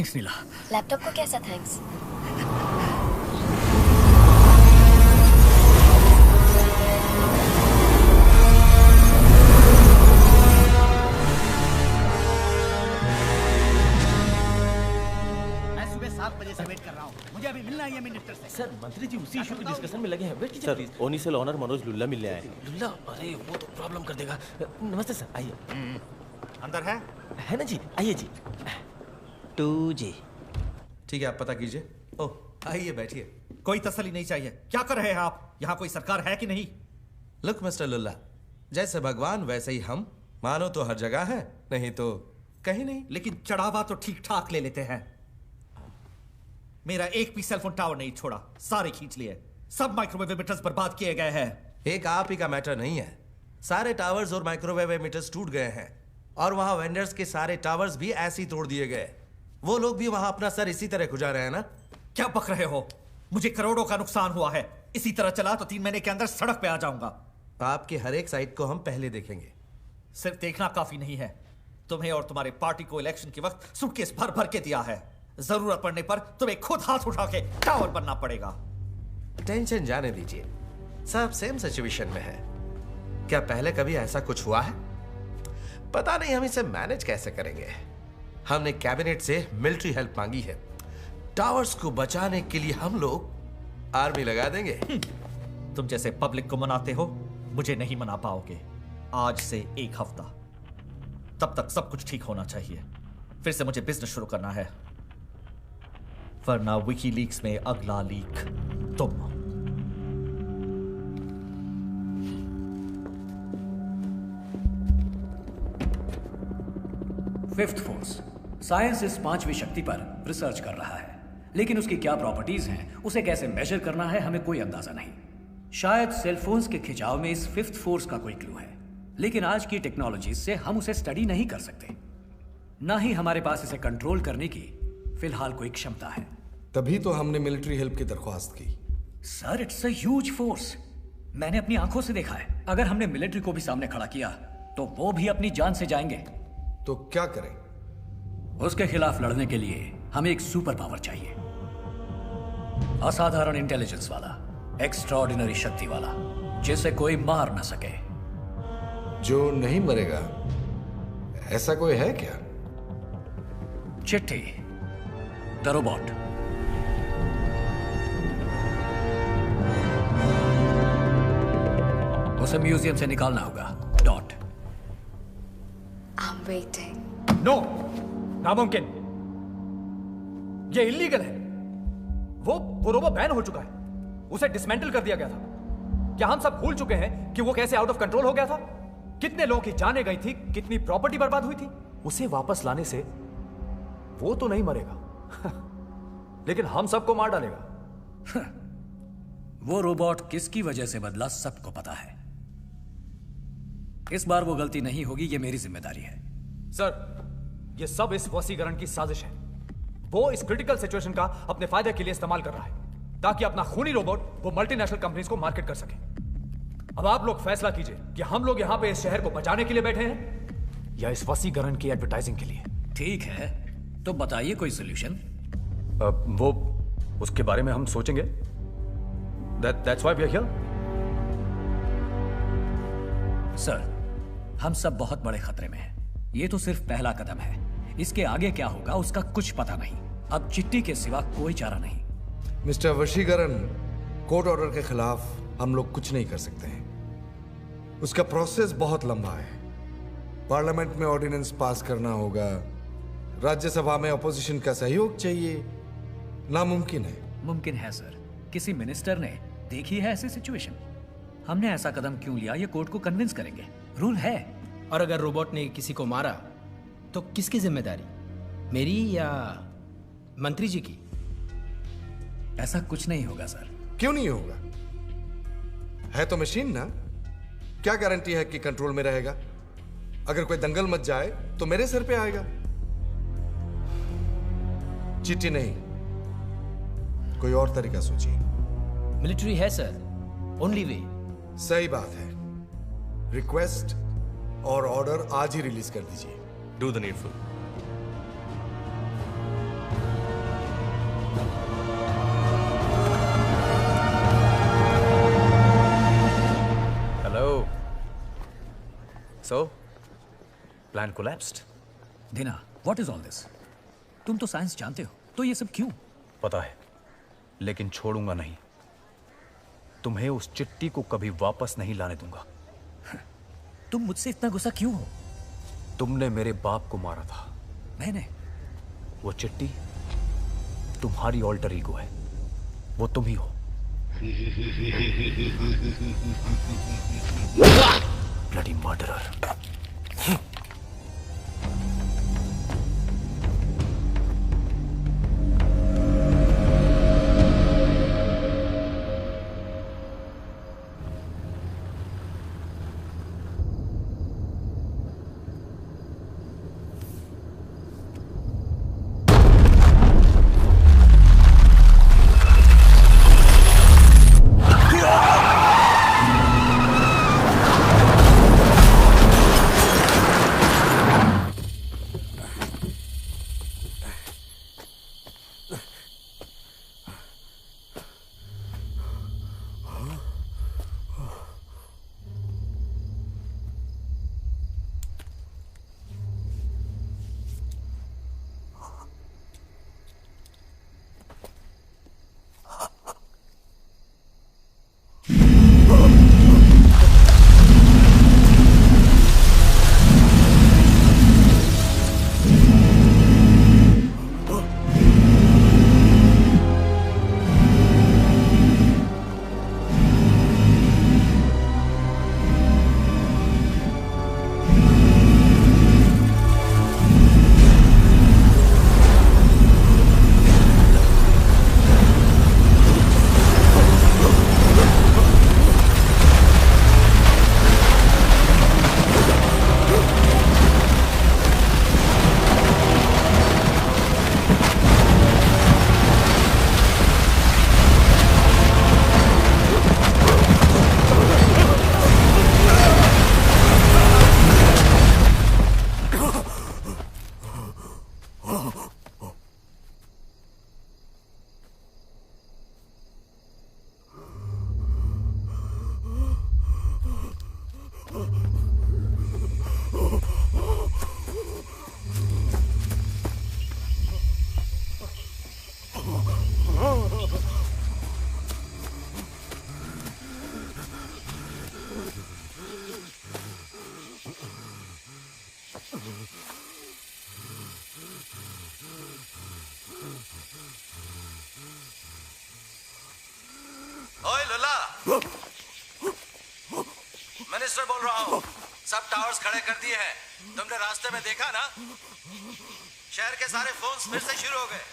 Thanks नीला। Laptop को कैसा thanks? मैं सुबह 7 बजे से वेट कर रहा हूँ, मुझे अभी मिलना है मिनिस्टर से। सर मंत्री जी उसी इशू की डिस्कशन में लगे हैं। वेट कीजिए सर प्लीज। ओनिसल ऑनर मनोज लुल्ला मिलने आए हैं। लुल्ला, अरे वो तो प्रॉब्लम कर देगा। नमस्ते सर, आइए। अंदर है? है ना जी, आइए जी। 2G। ठीक है, आप पता कीजिए। ओह, आइए बैठिए। कोई तसल्ली नहीं चाहिए। क्या कर रहे हैं आप? यहाँ कोई सरकार है कि नहीं? लुक मिस्टर लुल्ला, जैसे भगवान वैसे ही हम। मानो तो हर जगह है, नहीं तो कहीं नहीं। लेकिन चढ़ावा तो ठीक ठाक ले लेते हैं। मेरा एक भी सेलफोन टावर नहीं छोड़ा, सारे खींच लिए। सब माइक्रोवेव एमिटर्स बर्बाद किए गए हैं। एक आप ही का मैटर नहीं है, सारे टावर्स और माइक्रोवेव एमिटर्स टूट गए हैं और वहां वेंडर्स के सारे टावर्स भी ऐसे ही तोड़ दिए गए। वो लोग भी वहां अपना सर इसी तरह खुजा रहे हैं ना। क्या बक रहे हो? मुझे करोड़ों का नुकसान हुआ है। इसी तरह चला तो 3 महीने के अंदर सड़क पे आ जाऊंगा। आपके हर एक साइट को हम पहले देखेंगे। सिर्फ देखना काफी नहीं है, तुम्हें और तुम्हारे पार्टी को इलेक्शन के वक्त सूटकेस भर भर के दिया है। जरूरत पड़ने पर तुम्हें खुद हाथ उठा के टावर बनना पड़ेगा। टेंशन जाने दीजिए, सब सेम सिचुएशन में है। क्या पहले कभी ऐसा कुछ हुआ है? पता नहीं हम इसे मैनेज कैसे करेंगे। हमने कैबिनेट से मिलिट्री हेल्प मांगी है। टावर्स को बचाने के लिए हम लोग आर्मी लगा देंगे। तुम जैसे पब्लिक को मनाते हो, मुझे नहीं मना पाओगे। आज से 1 हफ्ता, तब तक सब कुछ ठीक होना चाहिए। फिर से मुझे बिजनेस शुरू करना है, वरना विकीलीक्स में अगला लीक तुम। फिफ्थ फोर्स साइंस इस 5वीं शक्ति पर रिसर्च कर रहा है, लेकिन उसकी क्या प्रॉपर्टीज हैं, उसे कैसे मेजर करना है, हमें कोई अंदाजा नहीं। शायद सेलफोन्स के खिंचाव में इस फिफ्थ फोर्स का कोई क्लू है, लेकिन आज की टेक्नोलॉजी से हम उसे स्टडी नहीं कर सकते, ना ही हमारे पास इसे कंट्रोल करने की फिलहाल कोई क्षमता है। तभी तो हमने मिलिट्री हेल्प की दरख्वास्त की। Sir, it's a huge force. मैंने अपनी आंखों से देखा है। अगर हमने मिलिट्री को भी सामने खड़ा किया तो वो भी अपनी जान से जाएंगे। तो क्या करें? उसके खिलाफ लड़ने के लिए हमें एक सुपर पावर चाहिए, असाधारण इंटेलिजेंस वाला, एक्स्ट्राऑर्डिनरी शक्ति वाला, जिसे कोई मार ना सके। जो नहीं मरेगा, ऐसा कोई है क्या? चिट्ठी, द रोबोट। उसे म्यूजियम से निकालना होगा। डॉट। I'm waiting. नो, नामुमकिन। ये इलीगल है। वो रोबो बैन हो चुका है, उसे डिसमेंटल कर दिया गया था। क्या हम सब भूल चुके हैं कि वो कैसे आउट ऑफ कंट्रोल हो गया था? कितने लोगों की जानें गई थी, कितनी प्रॉपर्टी बर्बाद हुई थी। उसे वापस लाने से वो तो नहीं मरेगा लेकिन हम सबको मार डालेगा। वो रोबोट किसकी वजह से बदला सबको पता है। इस बार वो गलती नहीं होगी, ये मेरी जिम्मेदारी है। सर, ये सब इस वसीकरण की साजिश है। वो इस क्रिटिकल सिचुएशन का अपने फायदे के लिए इस्तेमाल कर रहा है ताकि अपना खूनी रोबोट वो मल्टीनेशनल कंपनीज को मार्केट कर सके। अब आप लोग फैसला कीजिए कि हम लोग यहाँ पे इस शहर को बचाने के लिए बैठे हैं या इस वसीकरण की एडवर्टाइजिंग के लिए। ठीक है, तो बताइए कोई सोल्यूशन। वो उसके बारे में हम सोचेंगे। That's why we are here. Sir, हम सब बहुत बड़े खतरे में हैं। ये तो सिर्फ पहला कदम है। इसके आगे क्या होगा उसका कुछ पता नहीं। अब चिट्ठी के सिवा कोई चारा नहीं। मिस्टर वशीकरण, कोर्ट ऑर्डर के खिलाफ हम लोग कुछ नहीं कर सकते हैं। उसका प्रोसेस बहुत लंबा है। पार्लियामेंट में ऑर्डिनेंस पास करना होगा, राज्यसभा में अपोजिशन का सहयोग चाहिए। नामुमकिन है। मुमकिन है सर। किसी मिनिस्टर ने देखी है ऐसी सिचुएशन? हमने ऐसा कदम क्यों लिया, ये कोर्ट को कन्विंस करेंगे। रूल है। और अगर रोबोट ने किसी को मारा तो किसकी जिम्मेदारी, मेरी या मंत्री जी की? ऐसा कुछ नहीं होगा सर। क्यों नहीं होगा? है तो मशीन ना। क्या गारंटी है कि कंट्रोल में रहेगा? अगर कोई दंगल मच जाए तो मेरे सर पे आएगा। चिट्ठी नहीं, कोई और तरीका सोचिए। मिलिट्री है सर, ओनली वे। सही बात है। रिक्वेस्ट और ऑर्डर आज ही रिलीज कर दीजिए। Do the needful. Plan collapsed. दिना, व्हाट इज ऑल दिस? तुम तो साइंस जानते हो, तो ये सब क्यों? पता है, लेकिन छोड़ूंगा नहीं। तुम्हें उस चिट्ठी को कभी वापस नहीं लाने दूंगा। तुम मुझसे इतना गुस्सा क्यों हो? तुमने मेरे बाप को मारा था। मैंने? वो चिट्ठी तुम्हारी ऑल्टर ईगो है, वो तुम ही हो। Bloody murderer. ओए लुल्ला, मिनिस्टर बोल रहा हूँ। सब टावर्स खड़े कर दिए हैं। तुमने रास्ते में देखा ना, शहर के सारे फोन्स फिर से शुरू हो गए।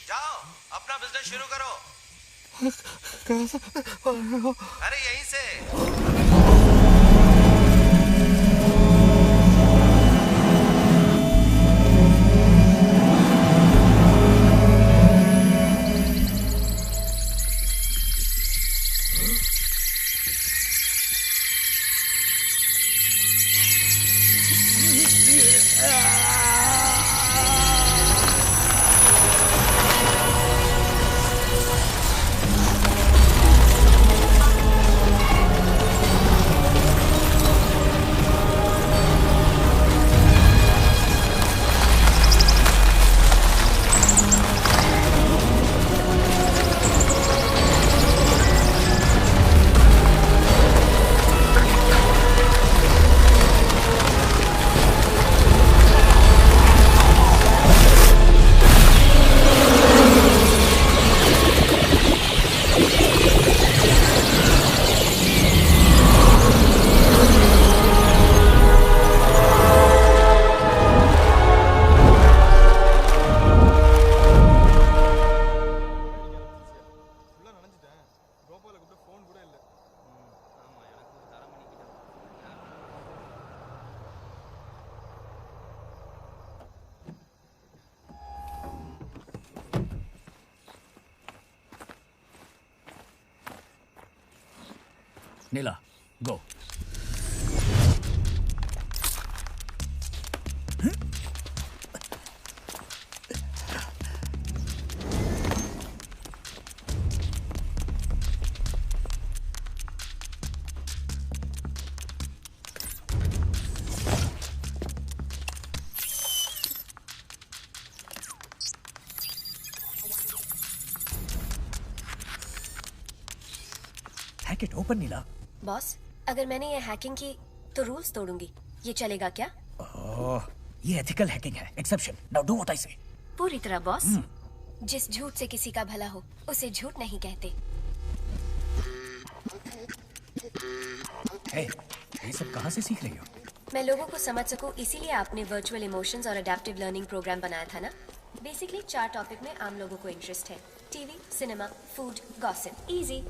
जाओ अपना बिजनेस शुरू करो। अरे यहीं से। Neela, go. It open Neela. Boss, अगर मैंने ये हैकिंग की तो रूल्स तोड़ूंगी, ये चलेगा क्या? ओह, ये एथिकल हैकिंग है, exception. Now do what I से। पूरी तरह बॉस। जिस झूठ से किसी का भला हो उसे झूठ नहीं कहते। हे, ये सब कहाँ से सीख रही हो? मैं लोगों को समझ सकूं, इसीलिए आपने वर्चुअल इमोशंस और अडेप्टिव लर्निंग प्रोग्राम बनाया था ना। बेसिकली 4 टॉपिक में आम लोगों को इंटरेस्ट है: TV, cinema, food, gossip. Easy.